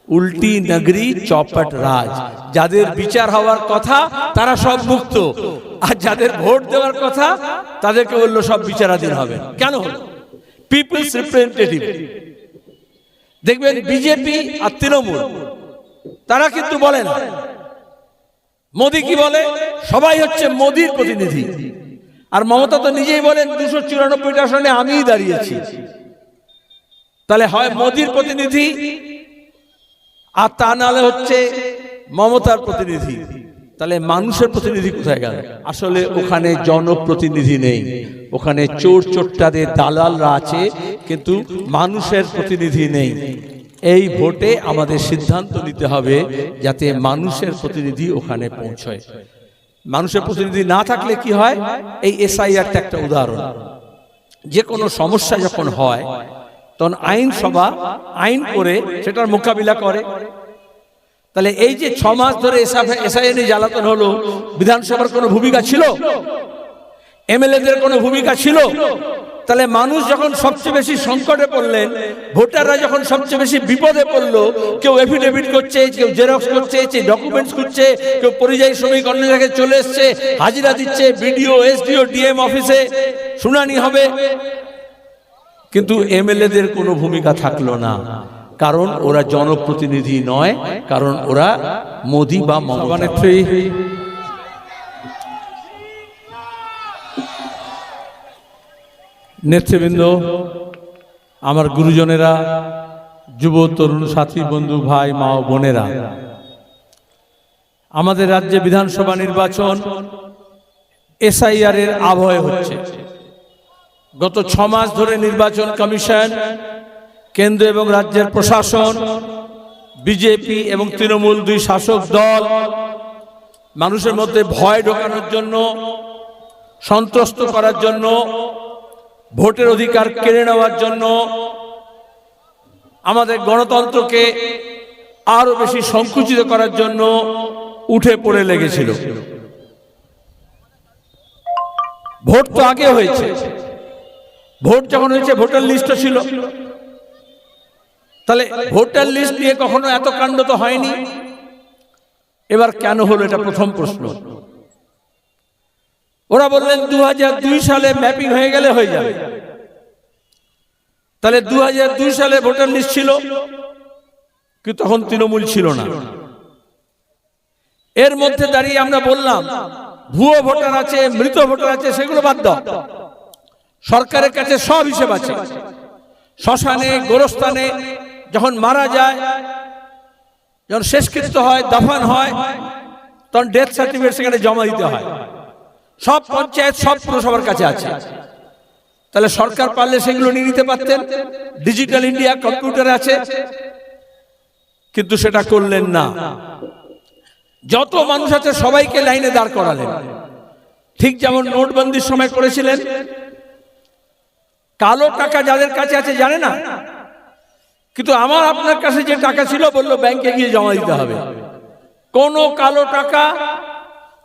উল্টি নগরী চৌপট রাজ। যাদের বিচার হওয়ার কথা তারা সব মুক্ত, আর যাদের ভোট দেওয়ার কথা তাদেরকে বললো সব বিচারাধীন হবে। কেন হলো? People's representative. দেখবেন বিজেপি আর তৃণমূল তারা কিন্তু বলে না। মোদি কি বলে? সবাই হচ্ছে মোদির প্রতিনিধি। আর মমতা তো নিজেই বলেন 294টা আসনে আমিই দাঁড়িয়েছি। তাহলে হয় মোদির প্রতিনিধি, আর তা নাহলে হচ্ছে মমতার প্রতিনিধি। তাহলে মানুষের প্রতিনিধি কোথায় গেল? আসলে ওখানে জনপ্রতিনিধি নেই, ওখানে চোর চোট্টাদের দালালরা আছে, কিন্তু মানুষের প্রতিনিধি নেই। এই ভোটে আমাদের সিদ্ধান্ত নিতে হবে যাতে মানুষের প্রতিনিধি ওখানে পৌঁছয়। মানুষের প্রতিনিধি না থাকলে কি হয়? এই এসআইআরটা একটা উদাহরণ। যে কোনো সমস্যা যখন হয় তখন আইনসভা আইন করে সেটার মোকাবিলা করে। তাহলে এই যে 6 মাস ধরে এসআইআর নিয়ে জ্বালাতন হলো, বিধানসভার কোনো ভূমিকা ছিল? এমএলএদের কোনো ভূমিকা ছিল? তাহলে মানুষ যখন সবচেয়ে বেশি সংকটে পড়লেন, ভোটাররা যখন সবচেয়ে বেশি বিপদে পড়লো, কেউ এফিডেভিট করছে, কেউ জেরক্স করছে, কেউ ডকুমেন্টস খুঁজছে, কেউ পরিযায়ী শ্রমিক অন্য জায়গায় চলে এসছে, হাজিরা দিচ্ছে, বিডিও এসডিও ডিএম অফিসে শুনানি হবে, কিন্তু এমএলএদের কোনো ভূমিকা থাকলো না। কারণ ওরা জনপ্রতিনিধি নয়, কারণ ওরা মোদি বা মমতা নেত্রী। নেতৃবৃন্দ, আমার গুরুজনেরা, যুব তরুণ সাথী বন্ধু ভাই মা ও বোনেরা, আমাদের রাজ্যে বিধানসভা নির্বাচন এসআইআর এর আবহে হচ্ছে। গত 6 মাস ধরে নির্বাচন কমিশন, কেন্দ্র এবং রাজ্যের প্রশাসন, বিজেপি এবং তৃণমূল দুই শাসক দল মানুষের মধ্যে ভয় ঢোকানোর জন্য, সন্ত্রস্ত করার জন্য, ভোটের অধিকার কেড়ে নেওয়ার জন্য, আমাদের গণতন্ত্রকে আরো বেশি সংকুচিত করার জন্য উঠে পড়ে লেগেছিল। ভোট তো আগে হয়েছে, ভোট যখন হয়েছে ভোটার লিস্টও ছিল, তাহলে ভোটার লিস্ট নিয়ে কখনো এত কাণ্ড তো হয়নি। এবার কেন হলো, এটা প্রথম প্রশ্ন। ওরা বললেন 2002 সালে ম্যাপিং হয়ে গেলে হয়ে যাবে। তাহলে 2002 সালে ভোটার লিস্ট ছিল, কিন্তু তখন তৃণমূল ছিল না। এর মধ্যে দাঁড়িয়ে আমরা বললাম ভুয়ো ভোটার আছে, মৃত ভোটার আছে, সেগুলো বাদ দাও। সরকারের কাছে সব হিসেব আছে। শ্মশানে, গোরস্থানে যখন মারা যায়, যখন শেষকৃত্য হয়, দাফন হয়, তখন ডেথ সার্টিফিকেট সেখানে জমা দিতে হয়। সব পঞ্চায়েত, সব পুরসভার কাছে আছে। তাহলে সরকার পারলে সেগুলো নিয়ে নিতে পারতেন। ডিজিটাল ইন্ডিয়া, কম্পিউটারে আছে, কিন্তু সেটা করলেন না। যত মানুষ আছে সবাইকে লাইনে দাঁড় করালেন, ঠিক যেমন নোটবন্দির সময় করেছিলেন। কালো টাকা যাদের কাছে আছে জানে না, কিন্তু আমার আপনার কাছে যে টাকা ছিল বললো ব্যাংকে গিয়ে জমা দিতে হবে। কোনো কালো টাকা,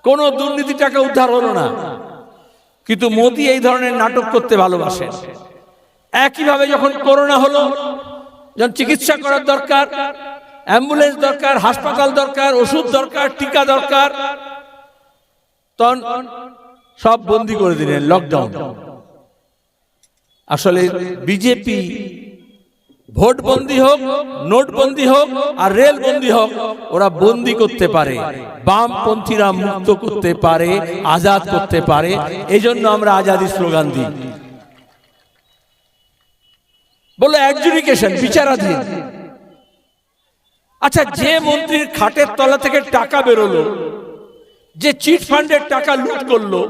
কোনো দুর্নীতি টাকা উদ্ধার হলো না। কিন্তু মোদি এই ধরনের নাটক করতে ভালোবাসেন। একইভাবে যখন করোনা হলো, যখন চিকিৎসা করার দরকার, অ্যাম্বুলেন্স দরকার, হাসপাতাল দরকার, ওষুধ দরকার, টিকা দরকার, তখন সব বন্দি করে দিলেন, লকডাউন। আসলে বিজেপি ভোট বন্দি হোক, নোটবন্দি হোক আর রেল বন্দি হোক, ওরা বন্দি করতে পারে, বামপন্থীরা মুক্ত করতে পারে, আজাদ করতে পারে। এই জন্য আমরা আজাদি স্লোগান দিই। বলে অ্যাডজুডিকেশন, বিচারাধীন। আচ্ছা, যে মন্ত্রীর খাটের তলা থেকে টাকা বেরোলো, যে চিট ফান্ডের টাকা লুট করলো,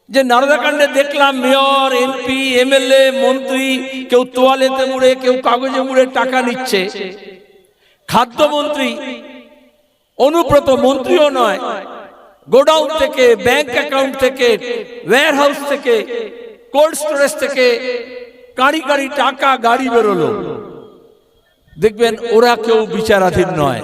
যে নারদাকাণ্ডে দেখলাম মেয়র, এমপি, এমএলএ, মন্ত্রী কেউ তোয়ালেতে মুড়ে, কেউ কাগজে মুড়ে টাকা নিচ্ছে। খাদ্যমন্ত্রী অনুব্রত মন্ত্রীও নয়, গোডাউন থেকে, ব্যাংক অ্যাকাউন্ট থেকে, ওয়্যার হাউস থেকে, কোল্ড স্টোরেজ থেকে কাঁড়ি কাঁড়ি টাকা গাড়ি বেরোলো। দেখবেন ওরা কেউ বিচারাধীন নয়।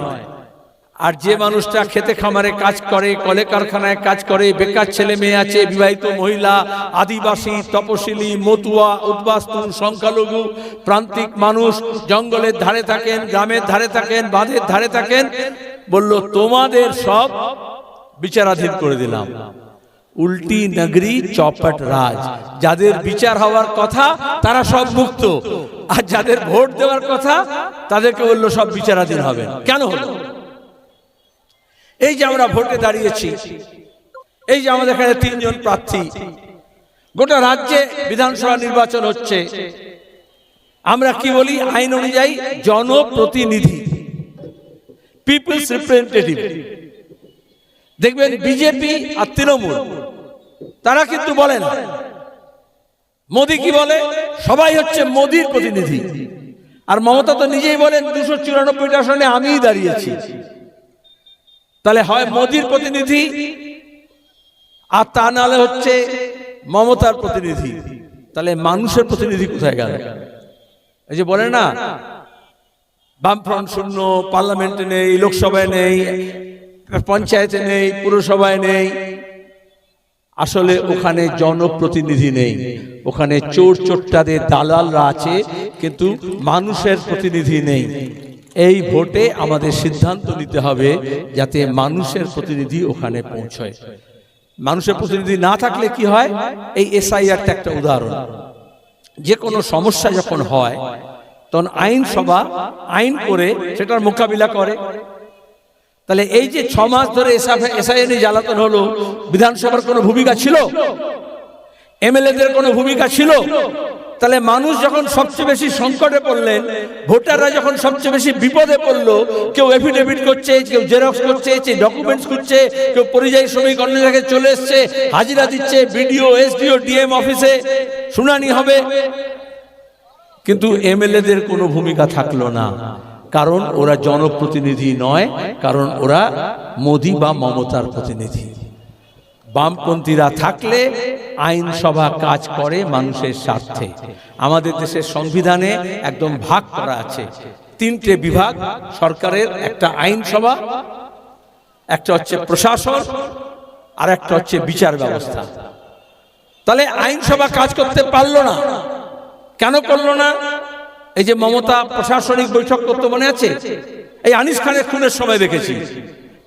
আর যে মানুষটা খেতে খামারে কাজ করে, কলে কারখানায় কাজ করে, বেকার ছেলে মেয়ে আছে, বিবাহিত মহিলা, আদিবাসী, তপশিলি, মতুয়া, উদ্বাস্তু, সংখ্যালঘু, প্রান্তিক মানুষ, জঙ্গলের ধারে থাকেন, গ্রামের ধারে থাকেন, বাঁধের ধারে থাকেন, বলল তোমাদের সব বিচারাধীন করে দিলাম। উল্টি নগরী চৌপট রাজ, যাদের বিচার হওয়ার কথা তারা সব মুক্ত, আর যাদের ভোট দেওয়ার কথা তাদেরকে বললো সব বিচারাধীন হবে। কেন হলো? এই যে আমরা ভোটে দাঁড়িয়েছি, এই যে আমাদের এখানে 3 জন প্রার্থী, গোটা রাজ্যে বিধানসভা নির্বাচন হচ্ছে, আমরা কি বলি? আইন অনুযায়ী জনপ্রতিনিধি, পিপলস রিপ্রেজেন্টেটিভ। দেখবেন বিজেপি আর তৃণমূল তারা কিন্তু বলে না। মোদি কি বলে? সবাই হচ্ছে মোদির প্রতিনিধি। আর মমতা তো নিজেই বলেন 294টা আসনে আমিই দাঁড়িয়েছি। তাহলে হয় মোদির প্রতিনিধি, আর তা নাহলে হচ্ছে মমতার প্রতিনিধি। তাহলে মানুষের প্রতিনিধি কোথায় গেল? এই যে বলে না বামফ্রন্ট শূন্য, পার্লামেন্টে নেই, লোকসভায় নেই, পঞ্চায়েতে নেই, পুরসভায় নেই। আসলে ওখানে জনপ্রতিনিধি নেই, ওখানে চোর চোট্টাদের দালালরা আছে, কিন্তু মানুষের প্রতিনিধি নেই। এই ভোটে আমাদের সিদ্ধান্ত নিতে হবে যাতে মানুষের প্রতিনিধি ওখানে পৌঁছয়। মানুষের প্রতিনিধি না থাকলে কি হয়? এই এসআইআরটা একটা উদাহরণ। যে কোনো সমস্যা যখন হয় তখন আইনসভা আইন করে সেটার মোকাবিলা করে। তাহলে এই যে 6 মাস ধরে এসআইআর জ্বালাতন হলো, বিধানসভার কোনো ভূমিকা ছিল? এমএলএদের কোনো ভূমিকা ছিল? তাহলে মানুষ যখন সবচেয়ে বেশি সংকটে পড়লেন, ভোটাররা যখন সবচেয়ে বেশি বিপদে পড়লো, কেউ এফিডেভিট করছে, কেউ জেরক্স করছে, কেউ ডকুমেন্টস খুঁজছে, কেউ পরিযায়ী শ্রমিক অন্য জায়গায় চলে এসছে, হাজিরা দিচ্ছে, বিডিও, এসডিও, ডিএম অফিসে শুনানি হবে, কিন্তু এমএলএদের কোনো ভূমিকা থাকলো না। কারণ ওরা জনপ্রতিনিধি নয়, কারণ ওরা মোদি বা মমতার প্রতিনিধি। বামপন্থীরা থাকলে আইনসভা কাজ করে মানুষের স্বার্থে। আমাদের দেশের সংবিধানে একদম ভাগ করা আছে, 3টে বিভাগ সরকারের, একটা আইনসভা, একটা হচ্ছে প্রশাসন, আর একটা হচ্ছে বিচার ব্যবস্থা। তাহলে আইনসভা কাজ করতে পারলো না। কেন করলো না? এই যে মমতা প্রশাসনিক বৈঠক করতে, মনে আছে? এই আনিস খানের খুনের সময় দেখেছি,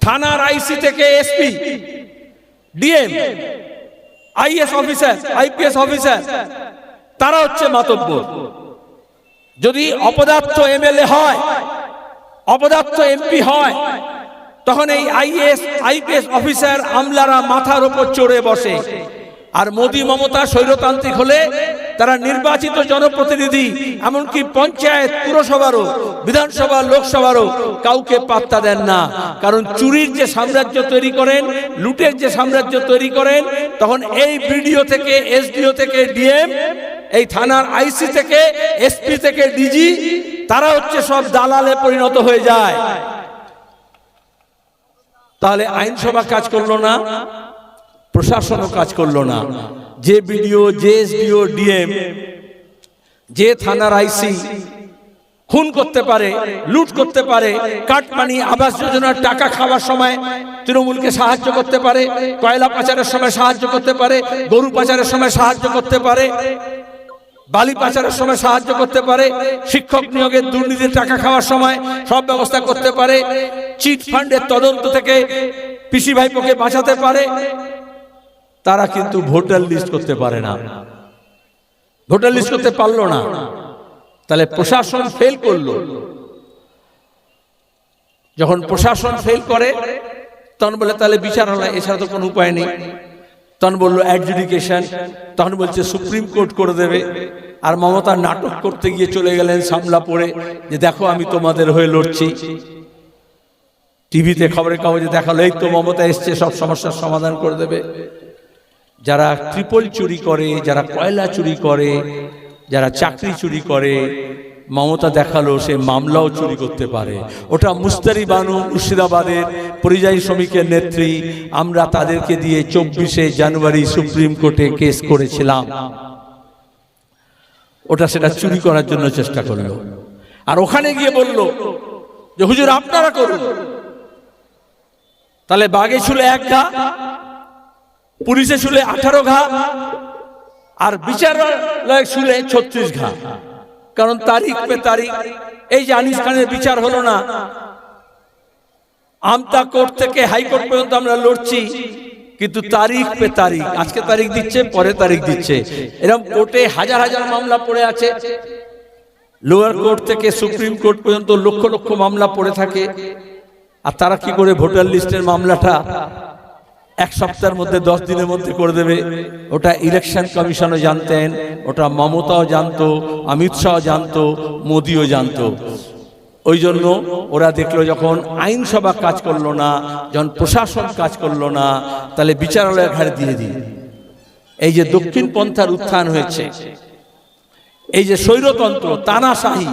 থানার আইসি থেকে SP, DM, IAS officer, IPS officer, তারা হচ্ছে মাতব্বর। যদি অপদার্থ এমএলএ হয়, অপদার্থ এমপি হয়, তখন এই আইএস আইপিএস অফিসার আমলারা মাথার উপর চড়ে বসে। আর মোদি মমতা স্বৈরতান্ত্রিক হলে তারা নির্বাচিত জনপ্রতিনিধি, এমনকি পঞ্চায়েত, পুরসভারও, বিধানসভা, লোকসভারও কাউকে পাত্তা দেন না। কারণ চুরির যে সাম্রাজ্য তৈরি করেন, লুটের যে সাম্রাজ্য তৈরি করেন, তখন এই বিডিও থেকে, এসডিও থেকে ডিএম, এই থানার আইসি থেকে, এসপি থেকে ডিজি, তারা হচ্ছে সব দালালে পরিণত হয়ে যায়। তাহলে আইনসভা কাজ করলো না, প্রশাসনও কাজ করলো না। যে বিডিও, যে এসডিও, ডিএম, যে থানার আইসি খুন করতে পারে, লুট করতে পারে, কাটমানি, আবাস যোজনার টাকা খাওয়ার সময় তৃণমূলকে সাহায্য করতে পারে, কয়লা পাচারের সময় সাহায্য করতে পারে, গরু পাচারের সময় সাহায্য করতে পারে, বালি পাচারের সময় সাহায্য করতে পারে, শিক্ষক নিয়োগের দুর্নীতির টাকা খাওয়ার সময় সব ব্যবস্থা করতে পারে, চিট ফান্ডের তদন্ত থেকে পিসি ভাইপোকে বাঁচাতে পারে, তারা কিন্তু ভোটার লিস্ট করতে পারে না। ভোটার লিস্ট করতে পারলো না। তাহলে প্রশাসন ফেল করলো। যখন প্রশাসন ফেল করে তখন বলে তাহলে বিচার হলো, এছাড়া তো কোনো উপায় নেই। তখন বললো অ্যাডজুডিকেশন, তখন বলছে সুপ্রিম কোর্ট করে দেবে। আর মমতা নাটক করতে গিয়ে চলে গেলেন সামলা পড়ে, যে দেখো আমি তোমাদের হয়ে লড়ছি। টিভিতে খবরের কাগজে দেখালো এই তো মমতা এসছে, সব সমস্যার সমাধান করে দেবে। যারা ট্রিপল চুরি করে, যারা কয়লা চুরি করে, যারা চাকরি চুরি করে, মমতা দেখালো সে মামলাও চুরি করতে পারে। ওটা মুস্তারি বানু মুর্শিদাবাদের পরিযায়ী শ্রমিকের নেত্রী, আমরা তাদেরকে দিয়ে 24শে জানুয়ারি সুপ্রিম কোর্টে কেস করেছিলাম। ওটা সেটা চুরি করার জন্য চেষ্টা করলো। আর ওখানে গিয়ে বলল যে হুজুর আপনারা করুন, তাহলে বাঘে ছুলে 1 ঘা, পুলিশে ছুলে 18 ঘা, আর বিচারালয়ে ছুলে 36 ঘা। কারণ তারিখ পে তারিখ। এই যে আনিস খানের বিচার হলো না, আমতা কোর্ট থেকে হাইকোর্ট পর্যন্ত আমরা লড়ছি, কিন্তু তারিখ পে তারিখ, আজকে তারিখ দিচ্ছে, পরে তারিখ দিচ্ছে। এরকম কোর্টে হাজার হাজার মামলা পড়ে আছে, লোয়ার কোর্ট থেকে সুপ্রিম কোর্ট পর্যন্ত লক্ষ লক্ষ মামলা পড়ে থাকে। আর তারা কি করে ভোটার লিস্টের মামলাটা 1 সপ্তাহের মধ্যে, 10 দিনের মধ্যে করে দেবে? ওটা ইলেকশন কমিশনও জানতেন, ওটা মমতাও জানতো, অমিত শাহ জানতো, মোদিও জানতো। ওই জন্য ওরা দেখলো যখন আইনসভা কাজ করলো না, যখন প্রশাসন কাজ করলো না, তাহলে বিচারালয়ের ঘাড়ে দিয়ে দিই। এই যে দক্ষিণ পন্থার উত্থান হয়েছে, এই যে স্বৈরতন্ত্র, তানাশাহী,